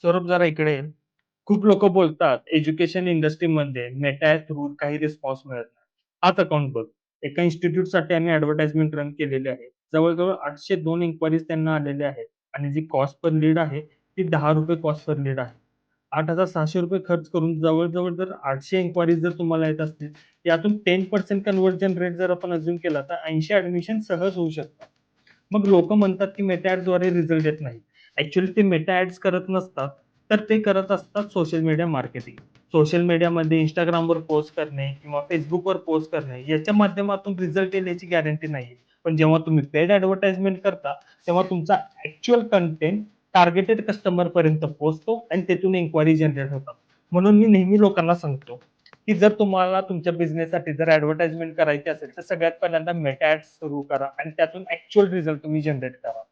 सौरभ जरा इकडे ये. खूप लोक बोलतात एज्युकेशन इंडस्ट्रीमध्ये मेटा थ्रू काही रिस्पॉन्स मिळत नाही. हाच अकाउंट बघ. एका इन्स्टिट्यूटसाठी आम्ही ॲडव्हर्टाइजमेंट रन केलेली आहे. जवळ-जवळ 802 इन्क्वायरीज त्यांना आलेल्या आहेत आणि जी कॉस्ट पर लीड आहे ती ₹10 कॉस्ट पर लीड आहे. ₹8,600 खर्च करून जवळ-जवळ जर 800 इन्क्वायरीज जर तुम्हाला येत असतील, यातून 10% कन्व्हर्जन रेट जर आपण अझ्युम केला तर 80 ॲडमिशन सहज होऊ शकतात. मग लोकं म्हणतात की मेटा ॲड्सद्वारे रिझल्ट येत नाही. ॲक्चुअली ते मेटा ॲड्स करत नसतात, तर ते करत असतात सोशल मीडिया मार्केटिंग. सोशल मीडियामध्ये Instagramवर पोस्ट करणे किंवा Facebookवर पोस्ट करणे याच्या माध्यमातून रिझल्ट येईल याची गॅरंटी नाही. पण जेव्हा तुम्ही पेड ॲडव्हर्टाइजमेंट करता, तेव्हा तुमचा ॲक्चुअल कंटेंट टार्गेटेड कस्टमरपर्यंत पोहोचतो आणि त्यातून इन्क्वायरी जनरेट होतात. म्हणून मी नेहमी लोकांना सांगतो, की जर तुम्हाला तुमच्या बिझनेससाठी जर ॲडव्हर्टाइजमेंट करायची असेल, तर सगळ्यात पहिल्यांदा मेटा ॲड्स सुरू करा आणि त्यातून ॲक्चुअल रिझल्ट तुम्ही जनरेट करा.